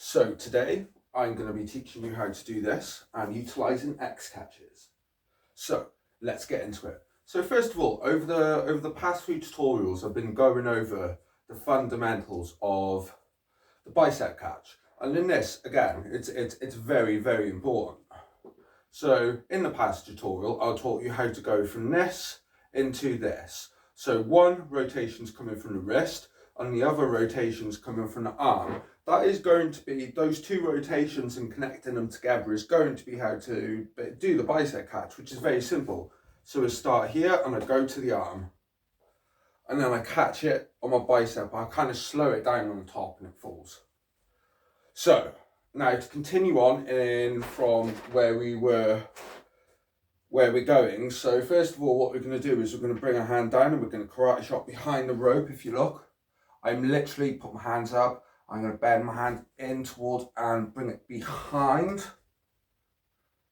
So today I'm going to be teaching you how to do this and utilising X catches. So let's get into it. So first of all, over the past few tutorials I've been going over the fundamentals of the bicep catch, and in this again it's very important. So in the past tutorial I taught you how to go from this into this. So one rotation's coming from the wrist and the other rotation's coming from the arm. That is going to be, those two rotations and connecting them together is going to be how to do the bicep catch, which is very simple. So I start here and I go to the arm. And then I catch it on my bicep. I kind of slow it down on the top and it falls. So now to continue on in from where we're going. So first of all, what we're going to do is we're going to bring our hand down and we're going to karate chop behind the rope. If you look, I'm literally put my hands up. I'm going to bend my hand in towards and bring it behind.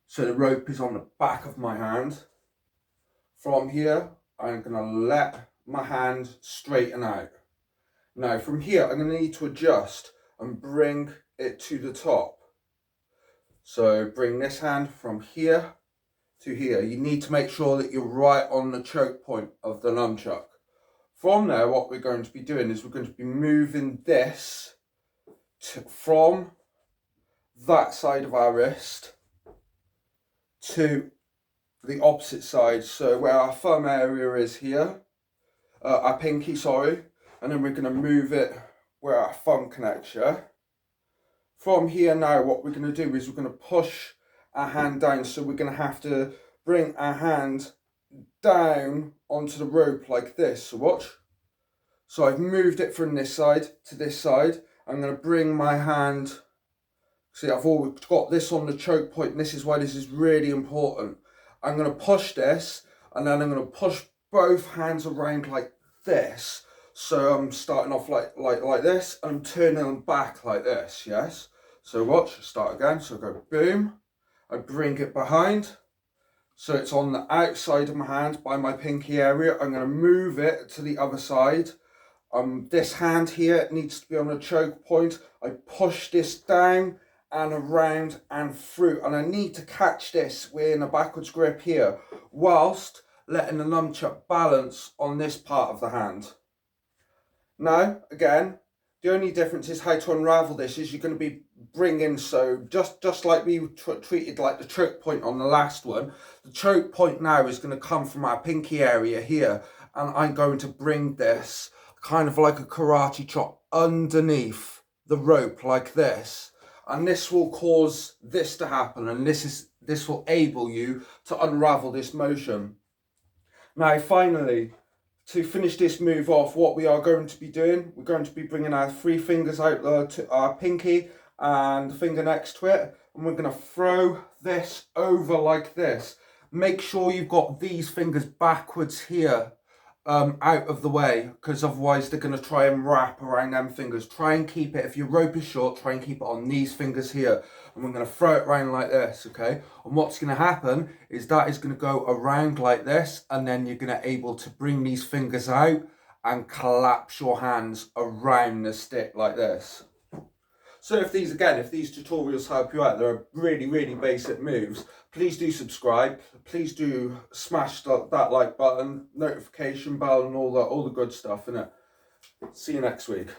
So the rope is on the back of my hand. From here, I'm going to let my hand straighten out. Now from here, I'm going to need to adjust and bring it to the top. So bring this hand from here to here. You need to make sure that you're right on the choke point of the nunchuck. From there, what we're going to be doing is we're going to be moving this from that side of our wrist to the opposite side. So where our thumb area is here, our pinky, sorry, and then we're going to move it where our thumb connects here. From here now, what we're going to do is we're going to push our hand down. So we're going to have to bring our hand down onto the rope like this. So watch. So I've moved it from this side to this side. I'm going to bring my hand, see, I've always got this on the choke point, and this is why this is really important. I'm going to push this, and then I'm going to push both hands around like this. So I'm starting off like this, and I'm turning them back like this, yes? So watch, start again. So I go boom, I bring it behind. So it's on the outside of my hand by my pinky area. I'm going to move it to the other side. This hand here needs to be on a choke point. I push this down and around and through, and I need to catch this. We're in a backwards grip here, whilst letting the nunchuck balance on this part of the hand. Now, again, the only difference is how to unravel this is you're going to be bringing, so just like we treated like the choke point on the last one, the choke point now is going to come from our pinky area here, and I'm going to bring this kind of like a karate chop underneath the rope like this, and this will cause this to happen, and this will enable you to unravel this motion. Now finally, to finish this move off, what we are going to be doing, we're going to be bringing our three fingers out to our pinky and the finger next to it, and we're going to throw this over like this. Make sure you've got these fingers backwards here, out of the way, because otherwise they're going to try and wrap around them fingers. Try and keep it, if your rope is short, try and keep it on these fingers here, and we're going to throw it around like this, okay? And what's going to happen is that is going to go around like this, and then you're going to able to bring these fingers out and collapse your hands around the stick like this. So if these tutorials help you out, they're really basic moves. Please do subscribe. Please do smash that like button, notification bell, and all the good stuff, innit? See you next week.